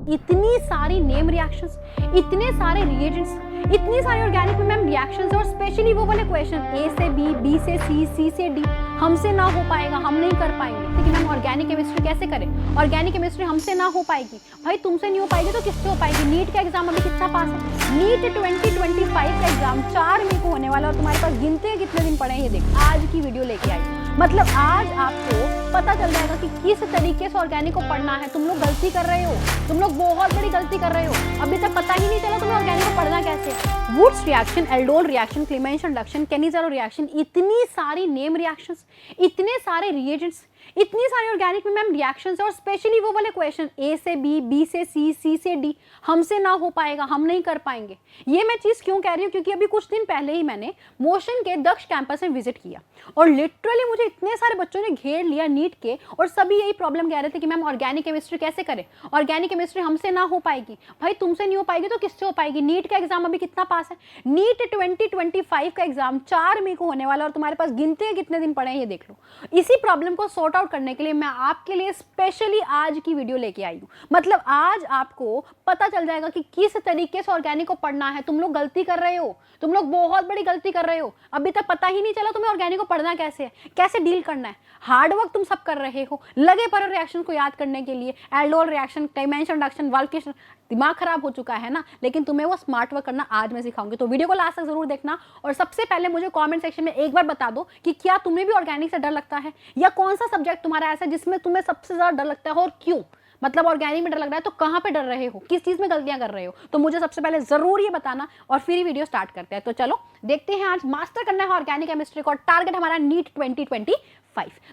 इतनी सारी name reactions, इतने सारे रिएजेंट्स, इतनी सारी ऑर्गेनिक में मैम रिएक्शंस और स्पेशली वो वाले क्वेश्चन ए से बी, बी से सी से डी हमसे ना हो पाएगा, हम नहीं कर पाएंगे। लेकिन हम ऑर्गेनिक केमिस्ट्री कैसे करें? ऑर्गेनिक केमिस्ट्री हमसे ना हो पाएगी, भाई तुमसे नहीं हो पाएगी तो किससे हो पाएगी? नीट का एग्जाम अभी कितना पास है? नीट 2025 का एग्जाम 4 मई को होने वाला और तुम्हारे पास गिनते हैं कितने दिन पड़े हैं। ये देख आज की वीडियो लेके आई, मतलब आज आपको पता चल जाएगा कि किस तरीके से ऑर्गेनिक को पढ़ना है। तुम लोग गलती कर रहे हो, तुम लोग बहुत बड़ी गलती कर रहे हो, अभी तक पता ही नहीं चला तुम्हें ऑर्गेनिक को पढ़ना कैसे। Wurtz reaction, aldol reaction, Clemmensen reduction, Cannizzaro reaction, इतनी सारी नेम रिएक्शंस, इतने सारे रिएजेंट्स, इतनी सारी ऑर्गेनिक में मैम रिएक्शंस और स्पेशली वो वाले क्वेश्चन ए से बी, बी से सी से डी हमसे ना हो पाएगा, हम नहीं कर पाएंगे। ये मैं चीज़ क्यों कह रही हूँ? क्योंकि अभी कुछ दिन पहले ही मैंने मोशन के दक्ष कैंपस में विजिट किया और लिटरली मुझे इतने सारे बच्चों ने घेर लिया नीट के और सभी यही प्रॉब्लम कह रहे थे कि मैम ऑर्गेनिक केमिस्ट्री कैसे करें, ऑर्गेनिक केमिस्ट्री हमसे ना हो पाएगी। भाई तुमसे नहीं हो पाएगी तो किससे हो पाएगी? नीट का एग्जाम अभी कितना पास है? नीट 2025 का एग्जाम 4 मई को होने वाला और तुम्हारे पास गिनते हैं कितने दिन पड़े हैं। ये देख लो। इसी प्रॉब्लम को सॉर्ट आउट करने के लिए मैं आपके लिए स्पेशली आज की वीडियो लेके आई हूँ। मतलब आज आपको पता चल जाएगा कि किस तरीके से ऑर्गेनिक को पढ़ना है। तुम लोग गलती कर रहे हो, तुम लोग बहुत बड़ी गलती कर रहे हो, अभी तक पता ही नहीं चला तुम्हें ऑर्गेनिक को पढ़ना कैसे है, कैसे डील करना है। हार्ड वर्क तुम सब कर रहे हो, लगे पड़े रिएक्शन को याद करने के लिए, एल्डोल रिएक्शन, क्लेमेंस रिडक्शन, वाल्केशन, दिमाग खराब हो चुका है ना। लेकिन तुम्हें वो स्मार्ट वर्क करना आज मैं सिखाऊंगी, तो वीडियो को लास्ट तक जरूर देखना। और सबसे पहले मुझे कमेंट सेक्शन में एक बार बता दो कि क्या तुम्हें भी ऑर्गेनिक से डर लगता है, या कौन सा सब्जेक्ट तुम्हारा ऐसा जिसमें तुम्हें सबसे ज्यादा डर लगता है और क्यों। मतलब ऑर्गेनिक में डर लग रहा है तो कहाँ पे डर रहे हो, किस चीज में गलतियां कर रहे हो, तो मुझे सबसे पहले जरूर ये बताना और फिर ही वीडियो स्टार्ट करते हैं। तो चलो देखते हैं, आज मास्टर करना है ऑर्गेनिक केमिस्ट्री को और टारगेट हमारा नीट 2025।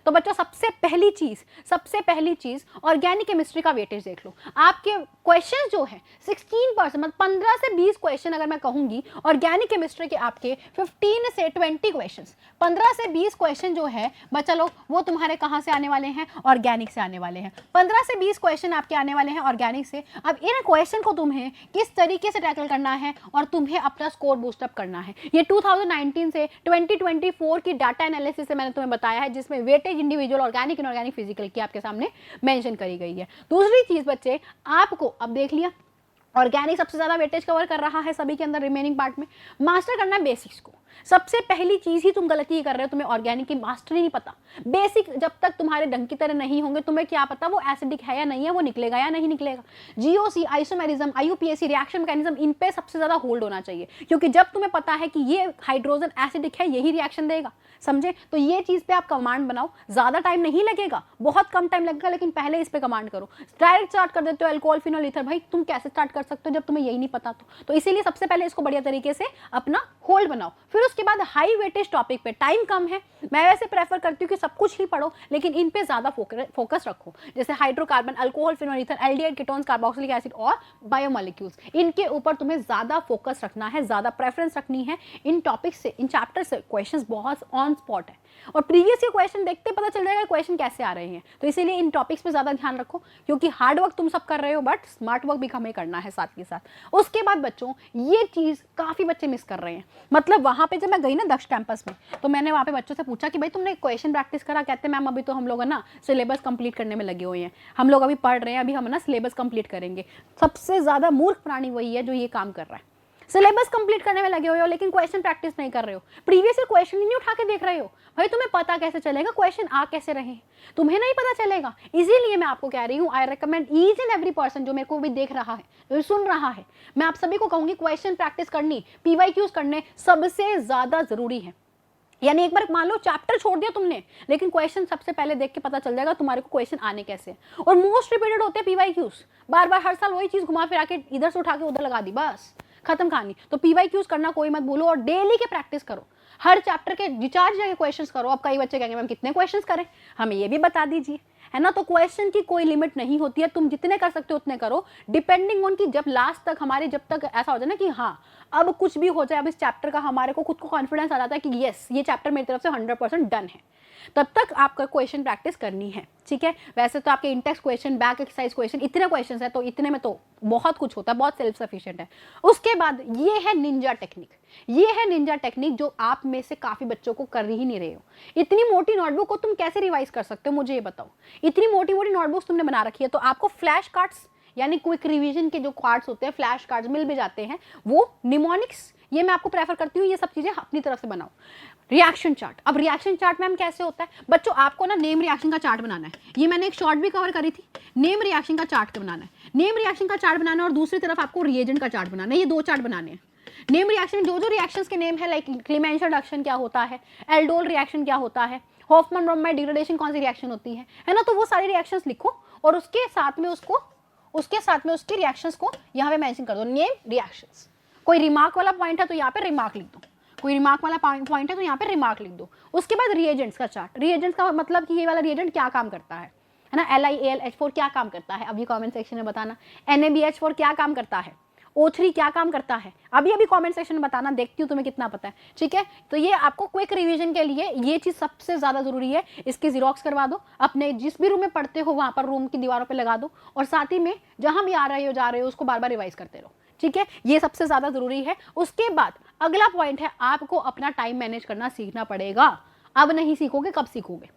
तो बच्चों सबसे पहली चीज ऑर्गेनिक केमिस्ट्री का वेटेज देख लो। आपके क्वेश्चन जो है 16%, मतलब 15 से 20 क्वेश्चन अगर मैं कहूंगी ऑर्गेनिक केमिस्ट्री के, आपके 15 से 20 क्वेश्चंस, 15 से 20 क्वेश्चन जो है बच्चा लोग वो तुम्हारे कहां से आने वाले हैं? ऑर्गेनिक से आने वाले हैं। 15 से 20 क्वेश्चन आपके आने वाले हैं ऑर्गेनिक से। अब इन क्वेश्चन को तुम्हें किस तरीके से टैकल करना है और तुम्हें अपना स्कोर बूस्टअप करना है। ये 2019 से 2024 की डाटा एनालिसिस से मैंने तुम्हें बताया है, जिसमें weightage individual, organic, inorganic, physical की आपके सामने मेंशन करी गई है। दूसरी चीज बच्चे, आपको अब देख लिया ऑर्गेनिक सबसे ज्यादा वेटेज कवर कर रहा है सभी के अंदर, रिमेनिंग पार्ट में मास्टर करना है बेसिक्स को। सबसे पहली चीज ही तुम गलती कर रहे हो, तुम्हें ऑर्गेनिक की मास्टरी नहीं पता। बेसिक जब तक तुम्हारे ढंग की तरह नहीं होंगे, तुम्हें क्या पता वो एसिडिक है या नहीं है, वो निकलेगा या नहीं निकलेगा। GOC, isomerism, IUPAC, reaction mechanism, इन पे सबसे ज्यादा होल्ड होना चाहिए, क्योंकि जब तुम्हें पता है कि ये हाइड्रोजन एसिडिक है, यही रिएक्शन देगा, समझे? तो ये चीज पे आप कमांड बनाओ, ज्यादा टाइम नहीं लगेगा, बहुत कम टाइम लगेगा, लेकिन पहले इस पे कमांड करो। डायरेक्ट स्टार्ट कर देते हो अल्कोहल, फिनोल, ईथर, भाई तुम कैसे स्टार्ट कर सकते हो जब तुम्हें यही नहीं पता? तो इसीलिए सबसे पहले इसको बढ़िया तरीके से अपना होल्ड बनाओ। फिर उसके बाद हाई वेटेज टॉपिक पे, टाइम कम है, मैं वैसे प्रेफर करती हूँ कि सब कुछ ही पढ़ो, लेकिन इन पे ज्यादा फोकस रखो, जैसे hydrocarbon, alcohol, phenol, ether, aldehyde, ketones, carboxylic acid और बायोमोलिक्यूल्स, इनके ऊपर तुम्हें ज्यादा फोकस रखना है, ज्यादा प्रेफरेंस रखनी है। इन टॉपिक से, इन चैप्टर से क्वेश्चंस बहुत ऑन स्पॉट है और प्रीवियस के क्वेश्चन देखते पता चल जाएगा क्वेश्चन कैसे आ रहे हैं। तो इसीलिए इन टॉपिक्स पे ज्यादा ध्यान रखो, क्योंकि हार्ड वर्क तुम सब कर रहे हो बट स्मार्ट वर्क भी हमें करना है साथ के साथ। उसके बाद बच्चों, ये चीज काफी बच्चे मिस कर रहे हैं। मतलब वहां पे जब मैं गई ना दक्ष कैंपस में, तो मैंने वहां पे बच्चों से पूछा कि भाई तुमने क्वेश्चन प्रैक्टिस करा? कहते मैम अभी तो हम लोग है ना सिलेबस कंप्लीट करने में लगे हुए हैं, हम लोग अभी पढ़ रहे हैं, अभी हम ना सिलेबस कंप्लीट करेंगे। सबसे ज्यादा मूर्ख प्राणी वही है जो ये काम कर रहा है। सिलेबस कंप्लीट करने में लगे हुए हो लेकिन क्वेश्चन प्रैक्टिस नहीं कर रहे हो, प्रीवियस ईयर क्वेश्चन ही नहीं उठा के देख रहे हो। भाई तुम्हें पता कैसे चलेगा क्वेश्चन आ कैसे रहे? तुम्हें नहीं पता चलेगा। इसीलिए मैं आपको कह रही हूँ, I recommend each and every person जो मेरे को भी देख रहा है, जो सुन रहा है, मैं आप सभी को कहूंगी क्वेश्चन प्रैक्टिस करनी, पीवाईक्यूज करने सबसे ज्यादा जरूरी है। यानी एक बार मान लो चैप्टर छोड़ दिया तुमने, लेकिन क्वेश्चन सबसे पहले देख के पता चल जाएगा तुम्हारे को क्वेश्चन आने कैसे। और मोस्ट रिपीटेड होते हैं पीवाईक्यूज, बार बार हर साल वही चीज घुमा फिरा के इधर से उठा के उधर लगा दी, बस खत्म कहानी। तो पीवाईक्यूज करना कोई मत भूलो और डेली के प्रैक्टिस करो, हर चैप्टर के रिचार्ज जगह क्वेश्चंस करो। अब कई बच्चे कहेंगे मैम कितने क्वेश्चंस करें, हमें ये भी बता दीजिए, है ना। तो क्वेश्चन की कोई लिमिट नहीं होती है, तुम जितने कर सकते हो उतने करो, डिपेंडिंग ऑन कि जब लास्ट तक हमारे, जब तक ऐसा हो जाए ना कि हाँ अब कुछ भी हो जाए, अब इस चैप्टर का हमारे को खुद को कॉन्फिडेंस आ जाता है कि यस ये चैप्टर मेरी तरफ से 100% डन है, तब तक आपका क्वेश्चन प्रैक्टिस करनी है, ठीक है। वैसे तो आपके Intex question, back exercise question, इतने क्वेश्चन है तो इतने में तो बहुत कुछ होता है, बहुत सेल्फ सफिशिएंट है। उसके बाद ये है निंजा टेक्निक, ये है निंजा टेक्निक जो आप में से काफी बच्चों को कर ही नहीं रहे हो। इतनी मोटी नोटबुक को तुम कैसे रिवाइज कर सकते हो, मुझे ये बताओ। इतनी मोटी मोटी नोटबुक्स तुमने बना रखी है, तो आपको फ्लैश कार्ड्स यानी क्विक रिवीजन के जो कार्ड्स होते हैं, फ्लैश कार्ड्स मिल भी जाते हैं, वो निमोनिक्स, ये मैं आपको प्रेफर करती हूँ, ये सब चीजें अपनी तरफ से बनाओ। रिएक्शन चार्ट, अब रिएक्शन चार्ट मैम कैसे होता है बच्चों, आपको ना नेम रिएक्शन का चार्ट बनाना है, ये मैंने एक शॉर्ट भी कवर करी थी, नेम रिएक्शन का चार्ट बनाना है, नेम रिएक्शन का चार्ट बनाना है, और दूसरी तरफ आपको रिएजेंट का चार्ट बनाना है, ये 2 चार्ट बनाने हैं। नेम रिएक्शन में जो जो रिएक्शंस के नेम है, लाइक क्लेमेंशियल रिडक्शन क्या होता है, एल्डोल रिएक्शन क्या होता है, हॉफमैन ब्रोमाइड डिग्रेडेशन कौन सी रिएक्शन होती है ना, तो वो सारी रिएक्शंस लिखो और उसके साथ में उसके रिएक्शंस को यहाँ पे मेंशन कर दो, नेम रिएक्शंस। कोई रिमार्क वाला पॉइंट है तो यहाँ पे रिमार्क लिख दो, कोई रिमार्क वाला पॉइंट है तो यहाँ पे रिमार्क लिख दो। उसके बाद रिएजेंट्स का चार्ट, रिएजेंट्स का मतलब कि ये वाला रिएजेंट क्या काम करता है ना, LiAlH4 क्या काम करता है, अभी कमेंट सेक्शन में बताना। NaBH4 क्या काम करता है, O3 क्या काम करता है, अभी कमेंट सेक्शन में बताना, देखती हूँ तुम्हें कितना पता है, ठीक है। तो ये आपको क्विक रिवीजन के लिए ये चीज सबसे ज्यादा जरूरी है, इसकी जीरोक्स करवा दो, अपने जिस भी रूम में पढ़ते हो वहां पर रूम की दीवारों पे लगा दो, और साथ ही में जहां भी आ रहे हो जा रहे हो उसको बार बार रिवाइज करते रहो, ठीक है, ये सबसे ज्यादा जरूरी है। उसके बाद अगला पॉइंट है, आपको अपना टाइम मैनेज करना सीखना पड़ेगा। अब नहीं सीखोगे कब सीखोगे,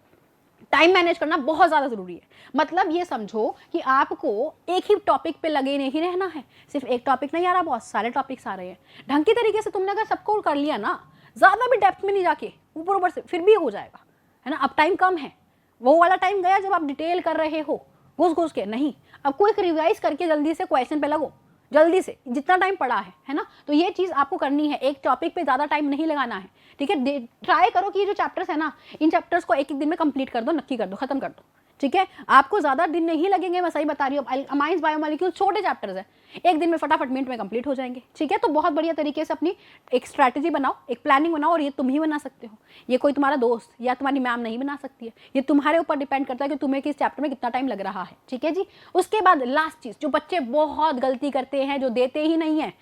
टाइम मैनेज करना बहुत ज़्यादा ज़रूरी है। मतलब ये समझो कि आपको एक ही टॉपिक पे लगे नहीं रहना है, सिर्फ एक टॉपिक नहीं आ रहा, बहुत सारे टॉपिक्स आ रहे हैं। ढंग की तरीके से तुमने अगर सबको कर लिया ना, ज़्यादा भी डेप्थ में नहीं जाके, ऊपर से, फिर भी हो जाएगा, है ना। अब टाइम कम है, वो वाला टाइम गया जब आप डिटेल कर रहे हो घुस के, नहीं, अब क्विक रिवाइज करके जल्दी से क्वेश्चन पे लगो, जल्दी से, जितना टाइम पड़ा है ना। तो ये चीज़ आपको करनी है, एक टॉपिक पे ज़्यादा टाइम नहीं लगाना है, ठीक है। ट्राई करो कि ये जो चैप्टर्स है ना, इन चैप्टर्स को एक दिन में कंप्लीट कर दो, नक्की कर दो, खत्म कर दो, ठीक है। आपको ज़्यादा दिन नहीं लगेंगे, मैं सही बता रही हूँ। अमाइंस बायोमोलिक्यूल छोटे चैप्टर्स है, एक दिन में फटाफट मिनट में कंप्लीट हो जाएंगे, ठीक है। तो बहुत बढ़िया तरीके से अपनी एक स्ट्रैटेजी बनाओ, एक प्लानिंग बनाओ, और ये तुम ही बना सकते हो, ये कोई तुम्हारा दोस्त या तुम्हारी मैम नहीं बना सकती है, ये तुम्हारे ऊपर डिपेंड करता है कि तुम्हें किस चैप्टर में कितना टाइम लग रहा है, ठीक है जी। उसके बाद लास्ट चीज़, जो बच्चे बहुत गलती करते हैं, जो देते ही नहीं है,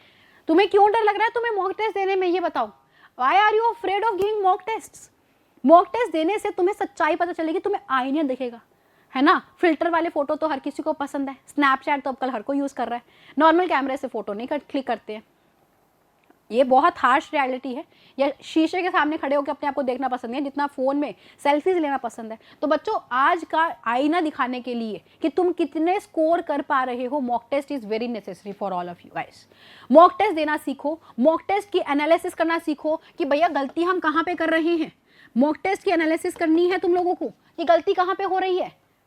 तुम्हें क्यों डर लग रहा है तुम्हें मॉक टेस्ट देने में, ये बताओ। Why are you afraid of giving mock tests? Mock test देने से तुम्हें सच्चाई पता चलेगी, तुम्हें आईने दिखेगा, है ना। फिल्टर वाले फोटो तो हर किसी को पसंद है, स्नैपचैट तो अब कल हर कोई यूज कर रहा है, नॉर्मल कैमरे से फोटो नहीं क्लिक करते हैं, ये बहुत हार्श रियलिटी है। या शीशे के सामने खड़े होकर अपने आप को देखना पसंद नहीं है जितना फोन में सेल्फीज लेना पसंद है। तो बच्चों, आज का आईना दिखाने के लिए कि तुम कितने स्कोर कर पा रहे हो, mock test is very necessary for all of you guys. Mock test देना सीखो, मॉक टेस्ट की एनालिसिस करना सीखो कि भैया गलती हम कहाँ पे कर रहे हैं। मॉक टेस्ट की एनालिसिस करनी है तुम लोगों को कि गलती कहाँ पे हो रही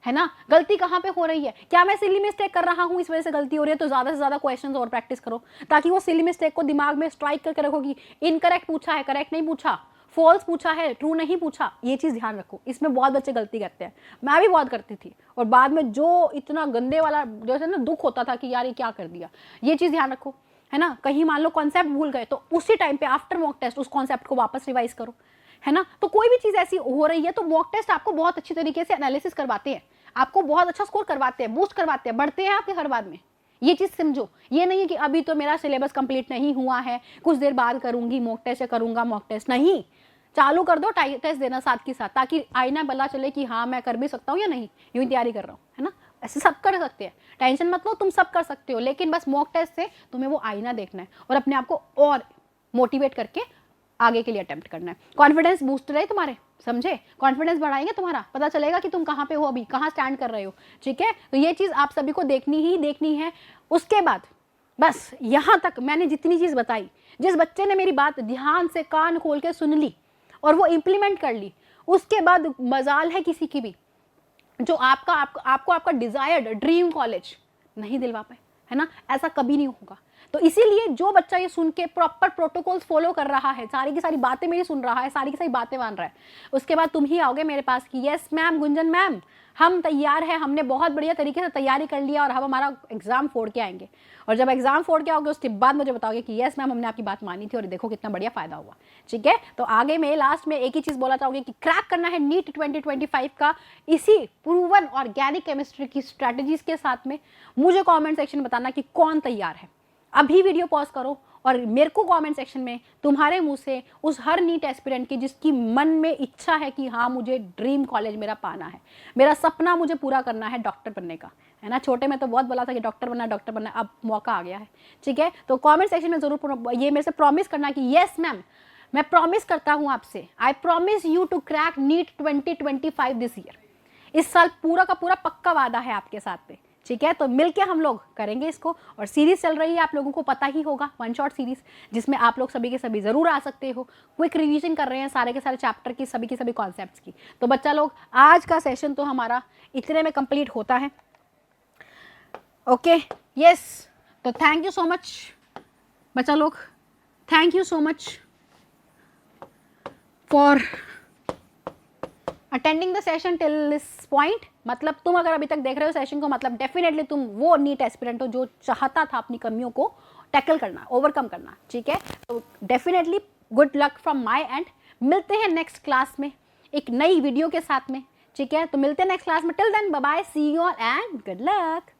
है ना, गलती कहाँ पे हो रही है, क्या मैं सिली मिस्टेक कर रहा हूँ इस वजह से गलती हो रही है। तो ज़्यादा से ज़्यादा क्वेश्चंस और प्रैक्टिस करो, ताकि वो सिली मिस्टेक को दिमाग में स्ट्राइक करके रखो कि इनकरेक्ट पूछा है, करेक्ट नहीं पूछा, फॉल्स पूछा है, ट्रू नहीं पूछा। ये चीज़ ध्यान रखो, इसमें बहुत बच्चे गलती करते हैं, मैं भी बहुत करती थी, और बाद में जो इतना गंदे वाला जैसे ना दुख होता था कि यार ये क्या कर दिया। ये चीज़ ध्यान रखो, है ना। कहीं मान लो कॉन्सेप्ट भूल गए तो उसी टाइम पे आफ्टर मॉक टेस्ट उस कॉन्सेप्ट को वापस रिवाइज करो, है ना। तो कोई भी चीज़ ऐसी हो रही है तो मॉक टेस्ट आपको बहुत अच्छी तरीके से एनालिसिस करवाते हैं, आपको बहुत अच्छा स्कोर करवाते हैं, बूस्ट करवाते हैं, बढ़ते हैं आपके हर बाद में। ये चीज़ समझो, ये नहीं है कि अभी तो मेरा सिलेबस कंप्लीट नहीं हुआ है, कुछ देर बाद करूंगी मॉक टेस्ट या करूंगा मॉक टेस्ट, नहीं, चालू कर दो टेस्ट देना साथ के साथ, ताकि आईना पता चले कि हाँ मैं कर भी सकता हूँ या नहीं, यूँ ही तैयारी कर रहा हूँ, है ना। ऐसे सब कर सकते हैं, टेंशन मत लो, तुम सब कर सकते हो, लेकिन बस मॉक टेस्ट से तुम्हें वो आईना देखना है और अपने आप को और मोटिवेट करके आगे के लिए अटेम्प्ट करना है। कॉन्फिडेंस बूस्टर है तुम्हारे, समझे, कॉन्फिडेंस बढ़ाएंगे तुम्हारा, पता चलेगा कि तुम कहाँ पे हो, अभी कहाँ स्टैंड कर रहे हो, ठीक है। तो ये चीज़ आप सभी को देखनी है। उसके बाद बस यहाँ तक मैंने जितनी चीज़ बताई, जिस बच्चे ने मेरी बात ध्यान से कान खोल के सुन ली और वो इम्प्लीमेंट कर ली, उसके बाद मजाल है किसी की भी जो आपको आपका डिजायर्ड ड्रीम कॉलेज नहीं दिलवा पाए, है ना। ऐसा कभी नहीं होगा। तो इसीलिए जो बच्चा ये सुन के प्रॉपर प्रोटोकॉल्स फॉलो कर रहा है, सारी की सारी बातें मेरी सुन रहा है, सारी की सारी बातें मान रहा है, उसके बाद तुम ही आओगे मेरे पास कि यस मैम, गुंजन मैम हम तैयार हैं, हमने बहुत बढ़िया तरीके से तैयारी कर लिया और हम हमारा एग्जाम फोड़ के आएंगे। और जब एग्जाम फोड़ के आओगे उसके बाद मुझे बताओगे कि यस मैम हमने आपकी बात मानी थी और देखो कितना बढ़िया फायदा हुआ, ठीक है। तो आगे मैं लास्ट में एक ही चीज़ बोला चाहूँगी कि क्रैक करना है नीट 2025 का इसी प्रूवन ऑर्गेनिक केमिस्ट्री की स्ट्रैटेजीज के साथ में। मुझे कॉमेंट सेक्शन में बताना कि कौन तैयार है। अभी वीडियो पॉज करो और मेरे को कमेंट सेक्शन में तुम्हारे मुंह से उस हर नीट एस्पिरेंट की जिसकी मन में इच्छा है कि हाँ मुझे ड्रीम कॉलेज मेरा पाना है, मेरा सपना मुझे पूरा करना है डॉक्टर बनने का, है ना। छोटे में तो बहुत बोला था कि डॉक्टर बनना, अब मौका आ गया है, ठीक है। तो कमेंट सेक्शन में जरूर ये मेरे से प्रॉमिस करना कि यस मैम, मैं प्रॉमिस करता हूँ आपसे, I promise you to crack NEET 2025 this year. इस साल पूरा का पूरा पक्का वादा है आपके साथ पे, ठीक है, तो मिलके हम लोग करेंगे इसको। और सीरीज चल रही है, आप लोगों को पता ही होगा, वन शॉट सीरीज, जिसमें आप लोग सभी के सभी ज़रूर आ सकते हो। क्विक रिवीजन कर रहे हैं सारे के सारे चैप्टर की, सभी के सभी कॉन्सेप्ट्स की। तो बच्चा लोग, आज का सेशन तो हमारा इतने में कंप्लीट होता है। ओके, यस, तो थैंक यू सो मच बच्चा लोग, thank you so much for attending the session till this point. मतलब तुम अगर अभी तक देख रहे हो सेशन को, मतलब डेफिनेटली तुम वो नीट एस्पिरेंट हो जो चाहता था अपनी कमियों को टैकल करना, ओवरकम करना, ठीक है। तो definitely good luck from my and. मिलते हैं नेक्स्ट क्लास में एक नई वीडियो के साथ में, ठीक है। तो मिलते हैं नेक्स्ट क्लास में, till then bye bye, see you all and good luck.